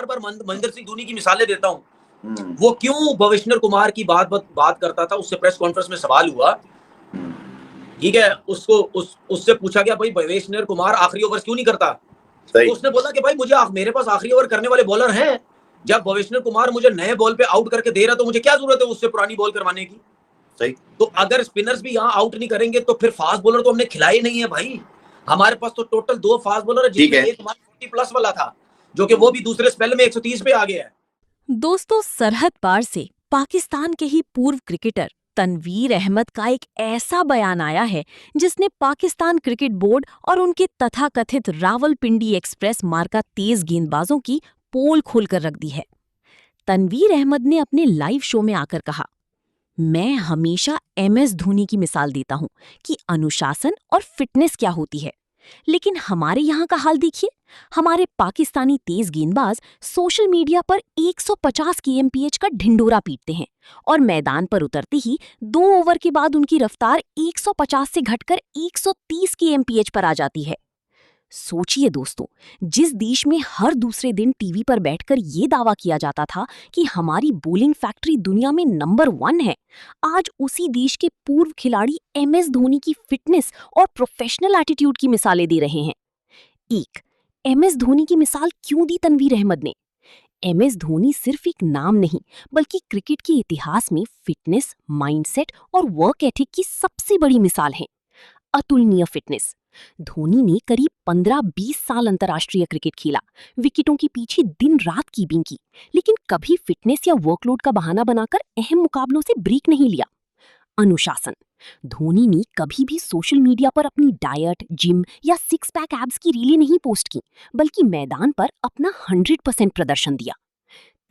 बार बार महेंद्र सिंह धोनी की मिसालें देता हूँ। वो क्यों भवेश्वर कुमार की बात करता था, उससे प्रेस कॉन्फ्रेंस में सवाल हुआ, ठीक है, उससे पूछा गया भाई भवेश्वर कुमार आखिरी ओवर क्यों नहीं करता, तो उसने बोला कि भाई मेरे पास आखिरी ओवर करने वाले बॉलर हैं। जब भवेश्वर कुमार मुझे नए बॉल पे आउट करके दे रहा तो मुझे क्या जरूरत है उससे पुरानी बॉल करवाने की। सही। तो अगर स्पिनर्स भी यहाँ आउट नहीं करेंगे तो फिर फास्ट बॉलर तो हमने खिलाए नहीं है भाई। हमारे पास तो टोटल 2 फास्ट बॉलर है, जिसमें एक 40+ वाला था, जो कि वो भी दूसरे स्पेल में 130 पे आ गया है। दोस्तों, सरहद पार से पाकिस्तान के ही पूर्व क्रिकेटर तनवीर अहमद का एक ऐसा बयान आया है जिसने पाकिस्तान क्रिकेट बोर्ड और उनके तथाकथित रावलपिंडी एक्सप्रेस मार्का तेज गेंदबाजों की पोल खोलकर रख दी है। तनवीर अहमद ने अपने लाइव शो में आकर कहा, मैं हमेशा MS धोनी की मिसाल देता हूं कि अनुशासन और फिटनेस क्या होती है, लेकिन हमारे यहाँ का हाल देखिए। हमारे पाकिस्तानी तेज गेंदबाज सोशल मीडिया पर 150 kmph का ढिंडोरा पीटते हैं और मैदान पर उतरते ही 2 ओवर के बाद उनकी रफ्तार 150 से घटकर 130 kmph पर आ जाती है। सोचिए दोस्तों, जिस देश में हर दूसरे दिन टीवी पर बैठकर ये दावा किया जाता था कि हमारी बॉलिंग फैक्ट्री दुनिया में नंबर 1 है, आज उसी देश के पूर्व खिलाड़ी MS धोनी की फिटनेस और प्रोफेशनल एटीट्यूड की मिसालें दे रहे हैं। MS धोनी की मिसाल क्यों दी तनवीर अहमद ने? MS धोनी सिर्फ एक नाम नहीं, बल्कि क्रिकेट के इतिहास में फिटनेस, माइंडसेट और वर्क एथिक की सबसे बड़ी मिसाल हैं। अतुलनीय फिटनेस। धोनी ने करीब 15-20 साल अंतर्राष्ट्रीय क्रिकेट खेला, विकेटों के पीछे दिन रात कीपिंग की, लेकिन कभी फिटनेस या वर्कलोड का बहाना बनाकर अहम मुकाबलों से ब्रेक नहीं लिया। अनुशासन। धोनी ने कभी भी सोशल मीडिया पर अपनी डाइट, जिम या 6 पैक एब्स की रीलें नहीं पोस्ट की, बल्कि मैदान पर अपना 100% प्रदर्शन दिया।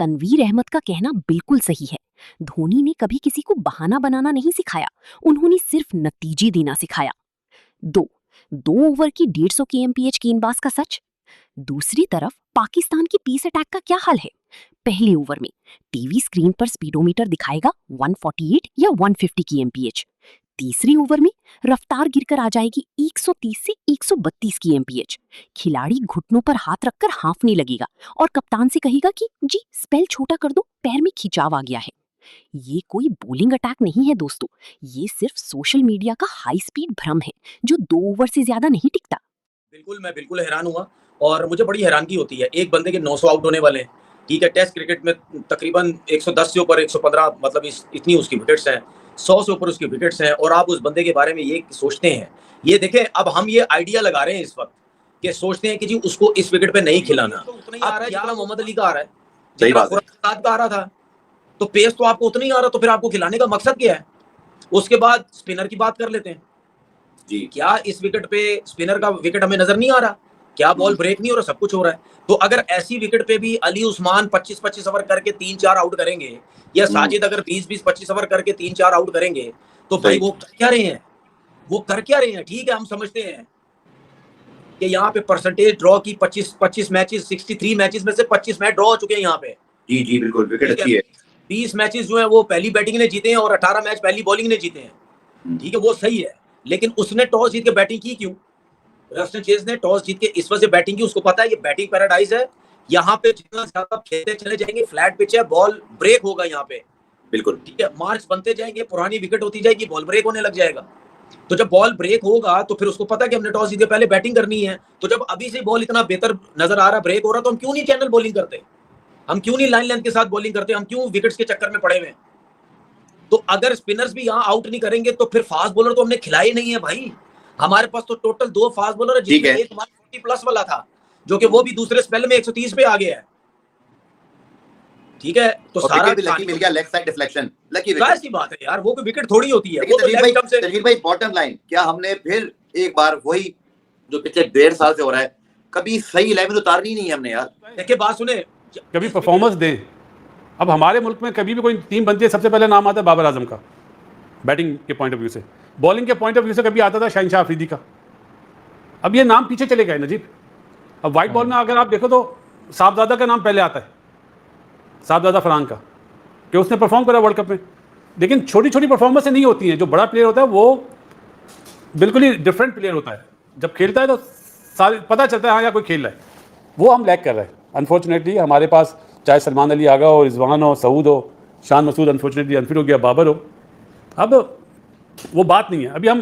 तनवीर अहमद का कहना बिल्कुल सही है। धोनी ने कभी किसी को बहाना बनाना नहीं सिखाया, उन्होंने सिर्फ नतीजे देना सिखाया। 2 ओवर की 150 kmph गेंदबाज का सच। दूसरी तरफ पाकिस्तान की पेस अटैक का क्या हाल है? पहले ओवर में टीवी स्क्रीन पर स्पीडोमीटर दिखाएगा 148 या 150 kmph। तीसरे ओवर में रफ्तार गिरकर आ जाएगी 130 से 132 kmph। खिलाड़ी घुटनों पर हाथ रखकर हांफने लगेगा और कप्तान से कहेगा कि जी स्पेल छोटा कर दो, पैर में खिंचाव आ गया है। ये कोई बॉलिंग अटैक नहीं है दोस्तों, ये सिर्फ सोशल मीडिया का हाई स्पीड भ्रम है जो 2 ओवर से ज्यादा नहीं टिकता। मैं बिल्कुल हैरान हुआ और मुझे बड़ी हैरानगी होती है। एक बंदे के 900 आउट होने वाले हैं, ठीक है, टेस्ट क्रिकेट में तकरीबन 110 से ऊपर 115, मतलब इतनी उसकी विकेट्स हैं, 100 से ऊपर उसकी विकेट्स हैं, और आप उस बंदे के बारे में ये सोचते हैं। ये देखें, अब हम ये आइडिया लगा रहे हैं इस वक्त कि सोचते हैं कि जी उसको इस विकेट पे नहीं खिलाना। तो उतना ही आ रहा है जितना मोहम्मद अली का आ रहा है, सही बात है, का आ रहा था, तो पेस तो आपको उतना ही आ रहा, तो फिर आपको खिलाने का मकसद क्या है? उसके बाद स्पिनर की बात कर लेते हैं जी। क्या इस विकेट पे स्पिनर का विकेट हमें नजर नहीं आ रहा? क्या बॉल ब्रेक नहीं हो रहा? सब कुछ हो रहा है। तो अगर ऐसी विकेट पे भी अली उस्मान 25-25 ओवर करके 3-4 आउट करेंगे, या साजिद अगर 20-20 25 ओवर करके 3-4 आउट करेंगे, तो भाई वो कर क्या रहे हैं? ठीक है, हम समझते हैं कि यहाँ पे परसेंटेज ड्रॉ की 25 मैचेस, 63 मैचेस में से 25 मैच ड्रॉ हो चुके हैं यहाँ पे। जी बिल्कुल, विकेट अच्छी है। 20 मैचेस जो है वो पहली बैटिंग ने जीते हैं और 18 मैच पहली बॉलिंग ने जीते हैं, ठीक है, वो सही है। लेकिन उसने टॉस जीत के बैटिंग की क्यों? रस्टन चेज ने टॉस जीत के इस वजह से बैटिंग की, उसको पता है ये बैटिंग पैराडाइज है, यहाँ पे जितना ज्यादा खेलते चले जाएंगे, फ्लैट पिच है, बॉल ब्रेक होगा यहाँ पे, बिल्कुल ठीक है, मार्क्स बनते जाएंगे, पुरानी विकेट होती जाएगी, बॉल ब्रेक होने लग जाएगा। तो जब बॉल ब्रेक होगा तो फिर उसको पता है कि हमने टॉस जीत के पहले बैटिंग करनी है। तो जब अभी से बॉल इतना बेहतर नजर आ रहा, ब्रेक हो रहा, तो हम क्यों नहीं चैनल बॉलिंग करते? हम क्यों नहीं लाइन लेंथ के साथ बॉलिंग करते? हम क्यों विकेट्स के चक्कर में पड़े हुए? तो अगर स्पिनर्स भी यहाँ आउट नहीं करेंगे तो फिर फास्ट बॉलर तो हमने खिलाए नहीं है भाई। हमारे पास तो टोटल 2 फास्ट बॉलर है, जिसमें एक 140+ वाला था, जो कि वो भी दूसरे स्पेल में 130 पे आ गया है, ठीक है। तो सारा भी लकी मिल गया, leg side deflection, lucky wicket. कैसी बात है यार, वो कोई विकेट थोड़ी होती है। वो तो तनवीर भाई बॉटम लाइन, क्या हमने फिर एक बार वही जो पिछले 1.5 साल से हो रहा है, कभी सही 11 उतारनी नहीं है हमने यार। देखिए बात सुने, कभी परफॉर्मेंस दें। अब हमारे मुल्क में कभी भी कोई टीम बनती है, सबसे पहले नाम आता है बाबर आजम का, बैटिंग के पॉइंट ऑफ व्यू से। बॉलिंग के पॉइंट ऑफ व्यू से कभी आता था शहनशाह अफरीदी का। अब ये नाम पीछे चले गए नजीब। अब वाइट बॉल में अगर आप देखो तो साहबजादा का नाम पहले आता है, साहबजादा फरहान का, कि उसने परफॉर्म करा वर्ल्ड कप में। लेकिन छोटी छोटी परफॉर्मेंस नहीं होती हैं। जो बड़ा प्लेयर होता है वो बिल्कुल ही डिफरेंट प्लेयर होता है। जब खेलता है तो सारे पता चलता है हाँ यार कोई खेल रहा है, वो हम लैक कर रहे हैं। अनफॉर्चुनेटली हमारे पास चाहे सलमान अली आगा हो, रिजवान हो, सऊद हो, शान मसूद अनफॉर्चुनेटली अनफिट हो गया, बाबर हो, अब वो बात नहीं है। अभी हम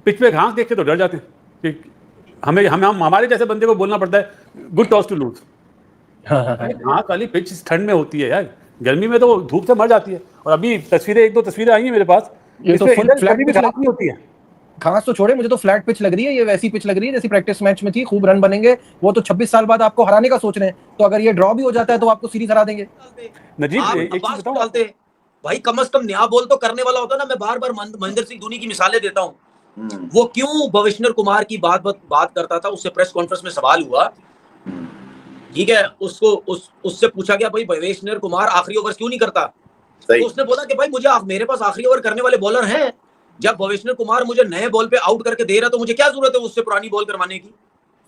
पिच पे घास देख के तो डर जाते हैं कि हम हमारे जैसे बंदे को बोलना पड़ता है गुड टॉस टू लूज। घास वाली पिच ठंड में होती है यार, गर्मी में तो धूप से मर जाती है। और अभी तस्वीरें, एक दो तस्वीरें आई हैं मेरे पास, ये तो इसमें full इधर flat कभी भी पिच घास नहीं होती है। घास तो छोड़े, मुझे तो फ्लैट पिच लग रही है, ये वैसी पिच लग रही है जैसी प्रैक्टिस मैच में थी, खूब रन बनेंगे। वो तो 26 साल बाद आपको हराने का सोच रहे हैं, तो अगर ये ड्रॉ भी हो जाता है तो आपको सीरीज हरा देंगे। नजीब आप एक चीज अब्बास को बताऊं, डालते भाई, कम से कम नया बॉल तो करने वाला होता ना। मैं बार बार महेंद्र सिंह धोनी की मिसालें देता हूँ। वो क्यों भवेश्वर कुमार की बात करता था, उससे प्रेस कॉन्फ्रेंस में सवाल हुआ, ठीक है, उससे पूछा गया भाई भवेश्वर कुमार आखिरी ओवर क्यों नहीं करता, तो उसने बोला कि भाई मुझे मेरे पास आखिरी ओवर करने वाले बॉलर हैं। जब भवेश्वर कुमार मुझे नए बॉल पे आउट करके दे रहा तो मुझे क्या जरूरत है उससे पुरानी बॉल करवाने की।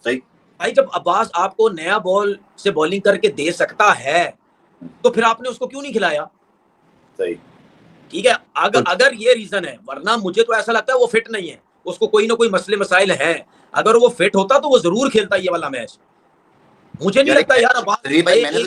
सही भाई, जब अब्बास आपको नया बॉल से बॉलिंग करके दे सकता है तो फिर आपने उसको क्यों नहीं खिलाया। सही, ठीक है, अगर ये रीजन है, वरना मुझे तो ऐसा लगता है वो फिट नहीं है, उसको कोई ना कोई मसले मसाइल है। अगर वो फिट होता तो वो जरूर खेलता ये वाला मैच। मुझे नहीं लगता यार भाई,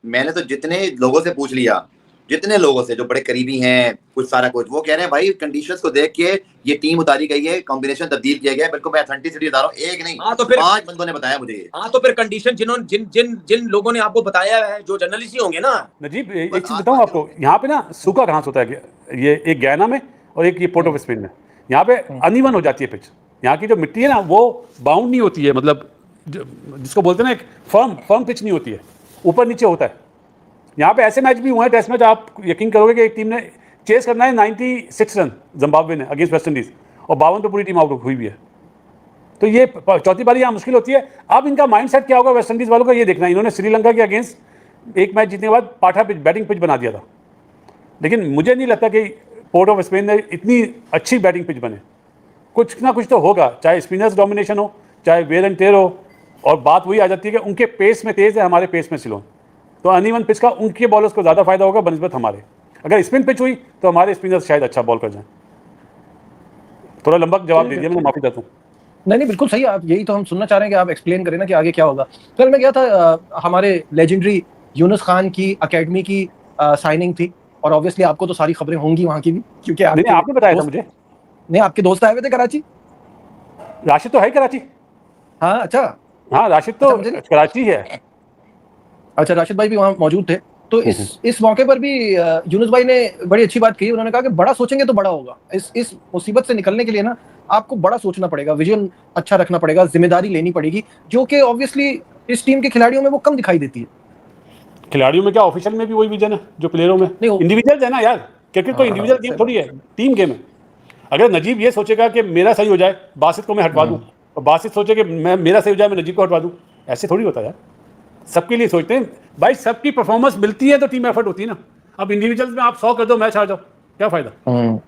मैंने तो जितने लोगों से पूछ लिया, जितने लोगों से जो बड़े करीबी हैं, कुछ सारा कुछ, वो कह रहे हैं भाई कंडीशंस को देख के ये टीम उतारी गई है, कॉम्बिनेशन तब्दील किया गया है। बिल्कुल मैं ऑथेंटिसिटी बता रहा हूँ, एक नहीं तो फिर 5 बंदों ने बताया मुझे। तो फिर कंडीशन जिन लोगों ने आपको बताया है, जो जर्नलिस्ट ही होंगे ना। नजीब एक चीज बताऊं आपको, यहाँ पे ना सूखा घास होता है, ये एक गयाना में और एक ये पोर्ट ऑफ स्पेन में। यहाँ पे अनइवन हो जाती है पिच, यहाँ की जो मिट्टी है ना वो बाउंड नहीं होती है, मतलब जिसको बोलते हैं ना एक फर्म पिच नहीं होती है, ऊपर नीचे होता है। यहाँ पे ऐसे मैच भी हुए हैं, टेस्ट मैच, आप यकीन करोगे कि एक टीम ने चेस करना है 96 रन जिम्बाब्वे ने अगेंस्ट वेस्ट इंडीज, और 52 पे पूरी टीम आउट हुई भी है। तो ये चौथी बारी यहाँ मुश्किल होती है। अब इनका माइंडसेट क्या होगा वेस्ट इंडीज वालों का, ये देखना है। इन्होंने श्रीलंका के अगेंस्ट एक मैच जीतने के बाद पाठा पिच, बैटिंग पिच बना दिया था, लेकिन मुझे नहीं लगता कि पोर्ट ऑफ स्पेन में इतनी अच्छी बैटिंग पिच बने। कुछ ना कुछ तो होगा, चाहे स्पिनर्स डोमिनेशन हो, चाहे वेयर एंड टेयर हो, और बात वही आ जाती है कि उनके पेस में तेज़ है, हमारे पेस में स्लो। तो अनइवन पिच का उनके बॉलर्स को ज़्यादा फायदा होगा बनस्बत हमारे। अगर स्पिन पिच हुई तो हमारे स्पिनर्स शायद अच्छा बॉल कर जाएं। थोड़ा लंबा जवाब दे दिया, मैं माफ़ी चाहता हूँ। नहीं बिल्कुल सही, आप यही तो हम सुनना चाह रहे हैं कि आप एक्सप्लेन करें ना कि आगे क्या होगा। कल मैं गया था, हमारे लेजेंडरी यूनुस खान की अकेडमी की साइनिंग थी, और ऑब्वियसली आपको तो सारी खबरें होंगी वहाँ की भी, क्योंकि आपने बताया था मुझे। नहीं, आपके दोस्त आए हुए थे कराची। राशिद तो है कराची। हाँ अच्छा, हाँ राशिद तो कराची है। अच्छा, राशिद भाई भी वहाँ मौजूद थे। तो इस मौके पर भी यूनुस भाई ने बड़ी अच्छी बात कही। उन्होंने कहा कि बड़ा सोचेंगे तो बड़ा होगा। इस मुसीबत से निकलने के लिए ना आपको बड़ा सोचना पड़ेगा, विजन अच्छा रखना पड़ेगा, जिम्मेदारी लेनी पड़ेगी, जो कि ऑब्वियसली इस टीम के खिलाड़ियों में वो कम दिखाई देती है। खिलाड़ियों में क्या, ऑफिशियल में भी वही विजन है जो प्लेयरों में। इंडिविजुअल है ना यार, क्रिकेट कोई इंडिविजुअल गेम थोड़ी है, टीम गेम है। अगर नजीब ये सोचेगा कि मेरा सही हो जाए, बासित को मैं हटवा दूं, और बासित सोचे कि मेरा सही हो जाए, मैं नजीब को हटवा दूं, ऐसे थोड़ी होता यार। सबके लिए सोचते हैं भाई, सबकी परफॉर्मेंस मिलती है तो टीम एफर्ट होती है ना। अब इंडिविजुअल्स में आप 100 कर दो, मैच हार जाओ, क्या फायदा।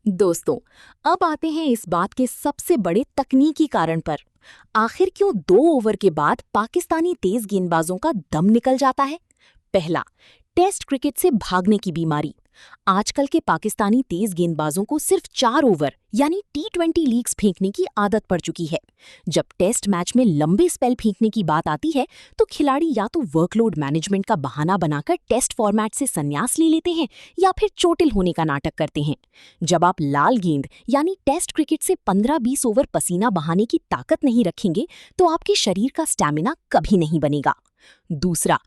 दोस्तों, अब आते हैं इस बात के सबसे बड़े तकनीकी कारण पर। आखिर क्यों 2 ओवर के बाद पाकिस्तानी तेज गेंदबाजों का दम निकल जाता है? पहला, टेस्ट क्रिकेट से भागने की बीमारी। आजकल के पाकिस्तानी तेज गेंदबाजों को सिर्फ 4 ओवर यानी T20 लीग्स फेंकने की आदत पड़ चुकी है। जब टेस्ट मैच में लंबे स्पेल फेंकने की बात आती है तो खिलाड़ी या तो वर्कलोड मैनेजमेंट का बहाना बनाकर टेस्ट फॉर्मेट से संन्यास ले लेते हैं, या फिर चोटिल होने का नाटक करते हैं। जब आप लाल गेंद यानी टेस्ट क्रिकेट से 15-20 ओवर पसीना बहाने की ताकत नहीं रखेंगे तो आपके शरीर का स्टैमिना कभी नहीं बनेगा। दूसरा,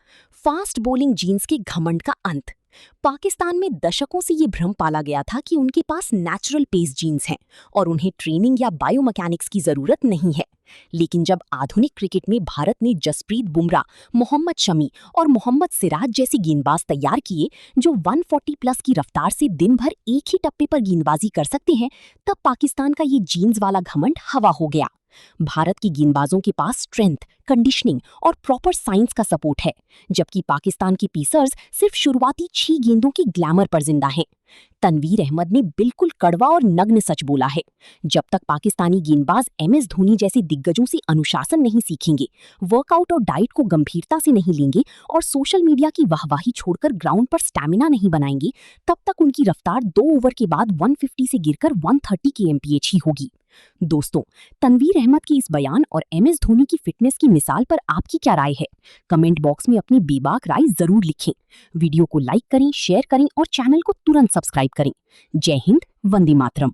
फास्ट बॉलिंग जीन्स के घमंड का अंत। पाकिस्तान में दशकों से ये भ्रम पाला गया था कि उनके पास नेचुरल पेस जीन्स हैं और उन्हें ट्रेनिंग या बायोमैकेनिक्स की जरूरत नहीं है। लेकिन जब आधुनिक क्रिकेट में भारत ने जसप्रीत बुमराह, मोहम्मद शमी और मोहम्मद सिराज जैसे गेंदबाज तैयार किए जो 140 प्लस की रफ्तार से दिन भर एक ही टप्पे पर गेंदबाजी कर सकते हैं, तब पाकिस्तान का ये जीन्स वाला घमंड हवा हो गया। भारत की गेंदबाजों के पास स्ट्रेंथ, कंडीशनिंग और प्रॉपर साइंस का सपोर्ट है, जबकि पाकिस्तान के पीसर्स सिर्फ शुरुआती 6 गेंदों की ग्लैमर पर जिंदा हैं। तनवीर अहमद ने बिल्कुल कड़वा और नग्न सच बोला है। जब तक पाकिस्तानी गेंदबाज MS धोनी जैसे दिग्गजों से अनुशासन नहीं सीखेंगे, वर्कआउट और डाइट को गंभीरता से नहीं लेंगे और सोशल मीडिया की वाहवाही छोड़कर ग्राउंड पर स्टैमिना नहीं बनाएंगे, तब तक उनकी रफ्तार 2 ओवर के बाद 150 से गिरकर 130 kmph ही होगी। दोस्तों, तनवीर अहमद की इस बयान और एमएस धोनी की फिटनेस की मिसाल पर आपकी क्या राय है? कमेंट बॉक्स में अपनी बेबाक राय जरूर लिखें। वीडियो को लाइक करें, शेयर करें और चैनल को तुरंत सब्सक्राइब करें। जय हिंद, वंदे मातरम।